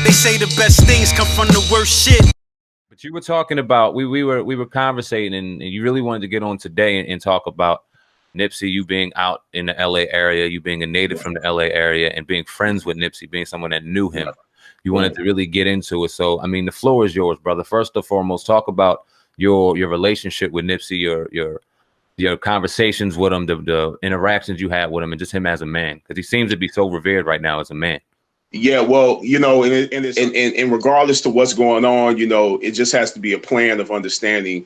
They say the best things come from the worst shit. But you were talking about we were conversating, and you really wanted to get on today and talk about Nipsey, you being out in the LA area, you being a native from the LA area, and being friends with Nipsey, being someone that knew him. You wanted to really get into it. So, I mean, the floor is yours, brother. First and foremost, talk about your relationship with Nipsey, your conversations with him, the interactions you had with him, and just him as a man, because he seems to be so revered right now as a man. Yeah, well, you know, and regardless to what's going on, you know, it just has to be a plan of understanding,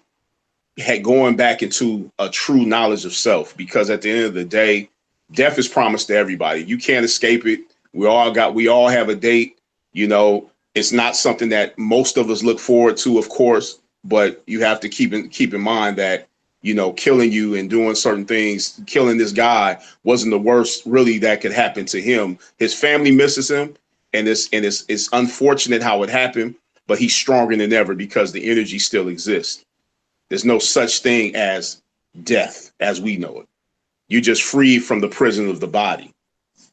going back into a true knowledge of self, because at the end of the day, death is promised to everybody. You can't escape it. We all have a date. You know, it's not something that most of us look forward to, of course, but you have to keep in mind that, you know, killing you and doing certain things, killing this guy wasn't the worst really that could happen to him. His family misses him, and it's unfortunate how it happened, but he's stronger than ever because the energy still exists. There's no such thing as death as we know it. You're just free from the prison of the body.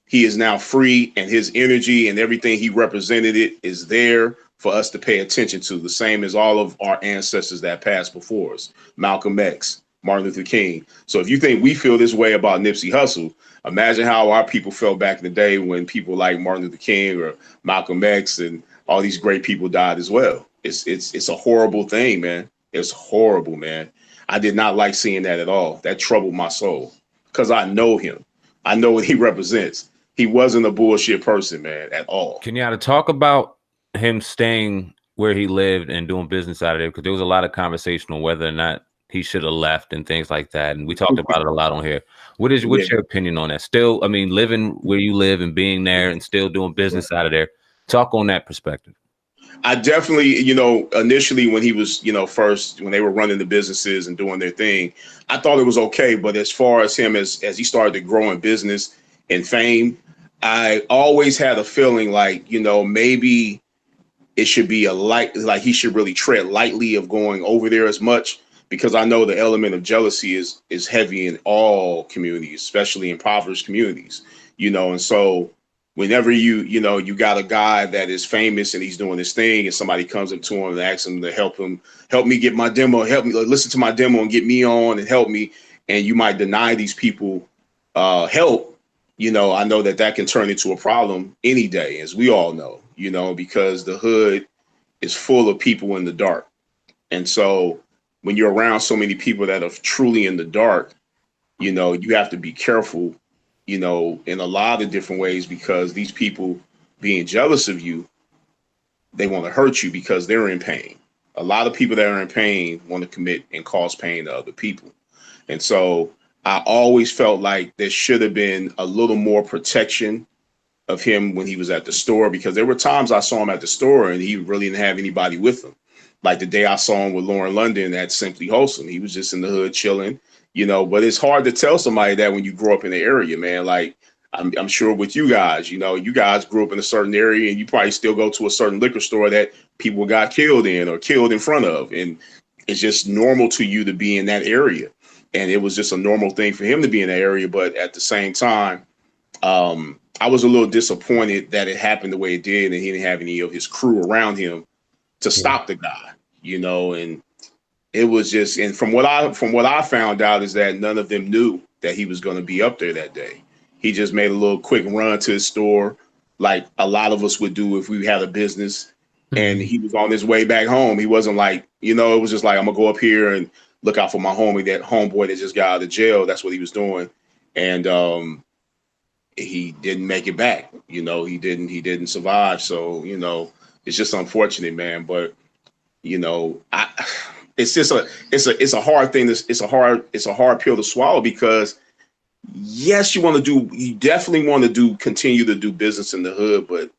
He is now free, and his energy and everything he represented is there for us to pay attention to, the same as all of our ancestors that passed before us, Malcolm X, Martin Luther King. So if you think we feel this way about Nipsey Hussle, imagine how our people felt back in the day when people like Martin Luther King or Malcolm X and all these great people died as well. It's a horrible thing, man. It's horrible, man. I did not like seeing that at all. That troubled my soul because I know him. I know what he represents. He wasn't a bullshit person, man, at all. Kenyatta, talk about him staying where he lived and doing business out of there, because there was a lot of conversation on whether or not he should have left and things like that. And we talked about it a lot on here. What's your opinion on that? Still, I mean, living where you live and being there and still doing business out of there. Talk on that perspective. I definitely, you know, initially when he was, you know, first, when they were running the businesses and doing their thing, I thought it was okay. But as far as him, as he started to grow in business and fame, I always had a feeling like, you know, maybe it should be like he should really tread lightly of going over there as much, because I know the element of jealousy is heavy in all communities, especially impoverished communities, you know. And so whenever you got a guy that is famous and he's doing this thing and somebody comes up to him and asks him to help me get my demo, help me listen to my demo and get me on and help me, and you might deny these people help, you know, I know that can turn into a problem any day, as we all know, you know, because the hood is full of people in the dark. And so when you're around so many people that are truly in the dark, you know, you have to be careful, you know, in a lot of different ways, because these people being jealous of you, they want to hurt you because they're in pain. A lot of people that are in pain want to commit and cause pain to other people. And so I always felt like there should have been a little more protection of him when he was at the store, because there were times I saw him at the store and he really didn't have anybody with him. Like the day I saw him with Lauren London at Simply Wholesome, he was just in the hood chilling, you know. But it's hard to tell somebody that when you grow up in the area, man. Like I'm sure with you guys, you know, you guys grew up in a certain area and you probably still go to a certain liquor store that people got killed in or killed in front of. And it's just normal to you to be in that area. And it was just a normal thing for him to be in that area. But at the same time, I was a little disappointed that it happened the way it did, and he didn't have any of his crew around him to stop the guy, you know. And it was just, and from what I found out is that none of them knew that he was going to be up there that day. He just made a little quick run to his store, like a lot of us would do if we had a business, and he was on his way back home. He wasn't like, you know, it was just like, I'm gonna go up here and look out for my homeboy that just got out of jail. That's what he was doing. And he didn't make it back. You know, he didn't survive. So, you know, it's just unfortunate, man. But, you know, it's a hard thing. It's a hard pill to swallow, because yes, you definitely want to continue to do business in the hood, but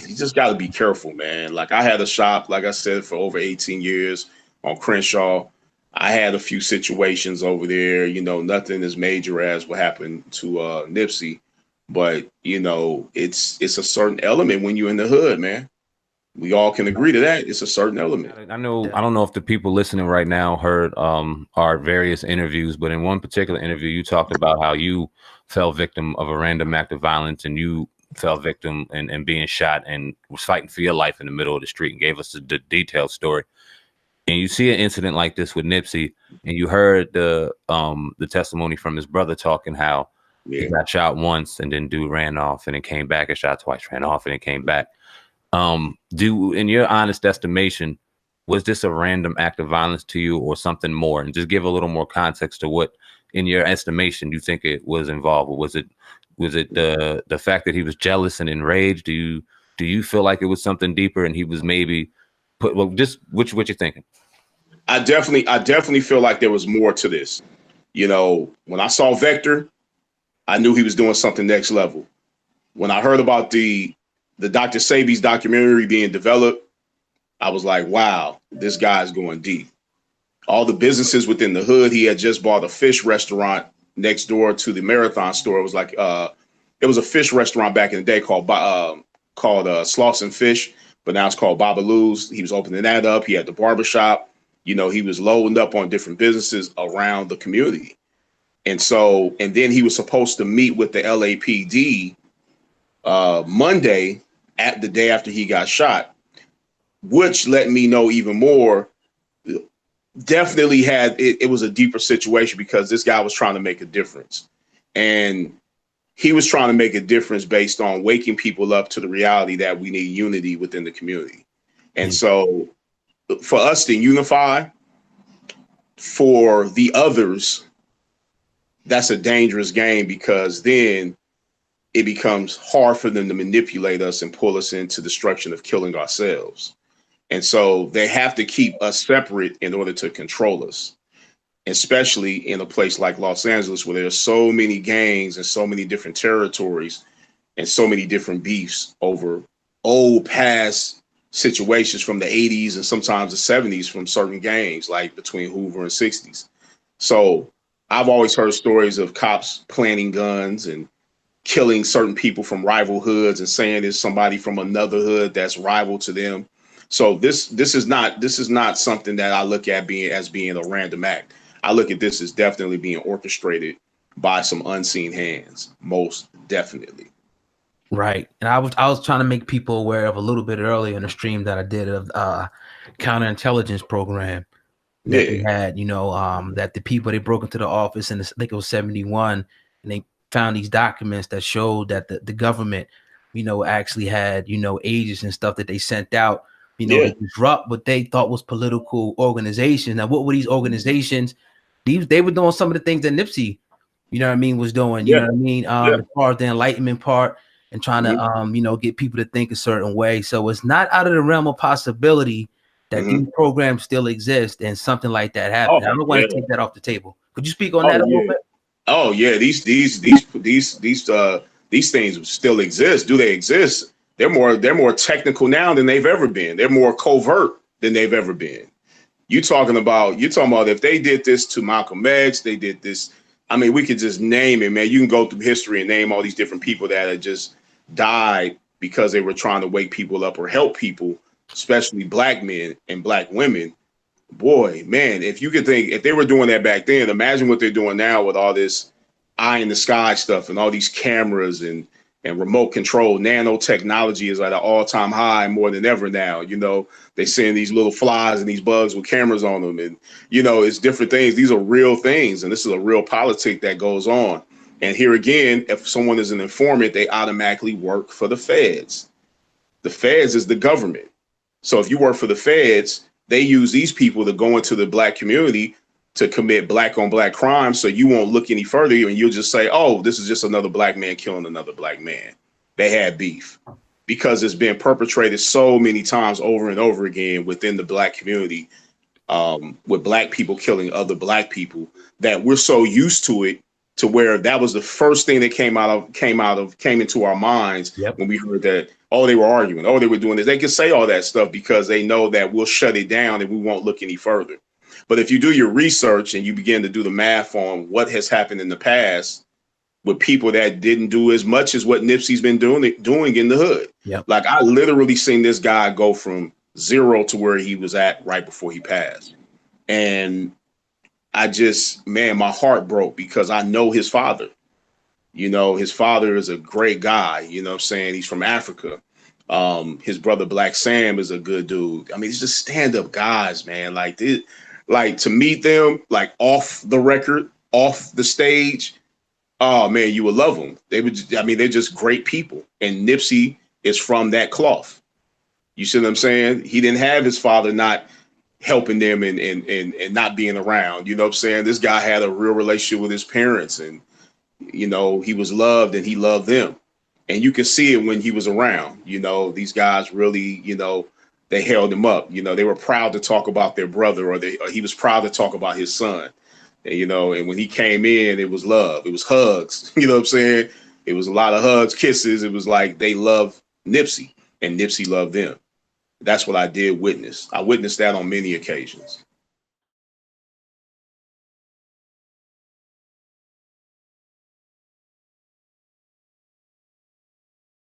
you just got to be careful, man. Like I had a shop, like I said, for over 18 years on Crenshaw. I had a few situations over there, you know, nothing as major as what happened to Nipsey, but you know, it's a certain element when you're in the hood, man. We all can agree to that. It's a certain element. I don't know if the people listening right now heard our various interviews, but in one particular interview, you talked about how you fell victim of a random act of violence and you fell victim and being shot and was fighting for your life in the middle of the street and gave us a detailed story. And you see an incident like this with Nipsey, and you heard the testimony from his brother talking how he got shot once and then dude ran off and then came back and shot twice, ran off and then came back. In your honest estimation, was this a random act of violence to you or something more? And just give a little more context to what, in your estimation, you think it was involved. Or was it the fact that he was jealous and enraged? Do you feel like it was something deeper and he was maybe just what you thinking? I definitely feel like there was more to this. You know, when I saw Vector, I knew he was doing something next level. When I heard about the Dr. Sebi's documentary being developed, I was like, wow, this guy's going deep. All the businesses within the hood, he had just bought a fish restaurant next door to the Marathon store. It was like it was a fish restaurant back in the day called Slauson Fish, but now it's called Babalu's. He was opening that up. He had the barbershop. You know, he was loading up on different businesses around the community. And then he was supposed to meet with the LAPD Monday at the day after he got shot, which let me know even more. Definitely it was a deeper situation because this guy was trying to make a difference. And he was trying to make a difference based on waking people up to the reality that we need unity within the community. And so for us to unify for the others, that's a dangerous game because then it becomes hard for them to manipulate us and pull us into destruction of killing ourselves. And so they have to keep us separate in order to control us, especially in a place like Los Angeles where there's so many gangs and so many different territories and so many different beefs over old past situations from the 80s and sometimes the 70s from certain gangs like between Hoover and 60s. So I've always heard stories of cops planting guns and killing certain people from rival hoods and saying it's somebody from another hood that's rival to them. So this is not something that I look at as being a random act. I look at this as definitely being orchestrated by some unseen hands, most definitely. Right. And I was trying to make people aware of a little bit earlier in the stream that I did of counterintelligence program that they had, that the people, they broke into the office in I think it was 71, and they found these documents that showed that the government, actually had, agents and stuff that they sent out, to disrupt what they thought was political organizations. Now, what were these organizations? They were doing some of the things that Nipsey, was doing, as far as the enlightenment part and trying to, get people to think a certain way. So it's not out of the realm of possibility that these programs still exist and something like that happened. I don't want to take that off the table. Could you speak on that a little bit? Oh yeah, these things still exist. Do they exist? They're more technical now than they've ever been. They're more covert than they've ever been. You're talking about if they did this to Malcolm X, they did this. I mean, we could just name it, man. You can go through history and name all these different people that had just died because they were trying to wake people up or help people, especially black men and black women. Boy, man, if you could think, if they were doing that back then, imagine what they're doing now with all this eye in the sky stuff and all these cameras and remote control. Nanotechnology is at an all-time high more than ever now. They send these little flies and these bugs with cameras on them, and it's different things. These are real things, and this is a real politic that goes on. And here again, if someone is an informant, they automatically work for the feds. The feds is the government. So if you work for the feds, they use these people to go into the black community to commit black on black crime. So you won't look any further and you'll just say, oh, this is just another black man killing another black man. They had beef because it's been perpetrated so many times over and over again within the black community, with black people killing other black people, that we're so used to it to where that was the first thing that came into our minds when we heard that, oh, they were arguing, oh, they were doing this. They can say all that stuff because they know that we'll shut it down and we won't look any further. But if you do your research and you begin to do the math on what has happened in the past with people that didn't do as much as what Nipsey's been doing in the hood. Like I literally seen this guy go from zero to where he was at right before he passed. And I just, man, my heart broke because I know his father. You know, his father is a great guy. You know what I'm saying? He's from Africa. His brother Black Sam is a good dude. I mean, he's just stand-up guys, man. Like this, like to meet them, like off the record, off the stage. Oh man, you would love them. They would. I mean, they're just great people. And Nipsey is from that cloth. You see what I'm saying? He didn't have his father not helping them and not being around. You know what I'm saying? This guy had a real relationship with his parents, and you know, he was loved and he loved them. And you can see it when he was around. You know, these guys really, you know, they held him up. You know, they were proud to talk about their brother, or he was proud to talk about his son. And, you know, and when he came in, it was love. It was hugs. You know what I'm saying? It was a lot of hugs, kisses. It was like they loved Nipsey and Nipsey loved them. That's what I did witness. I witnessed that on many occasions.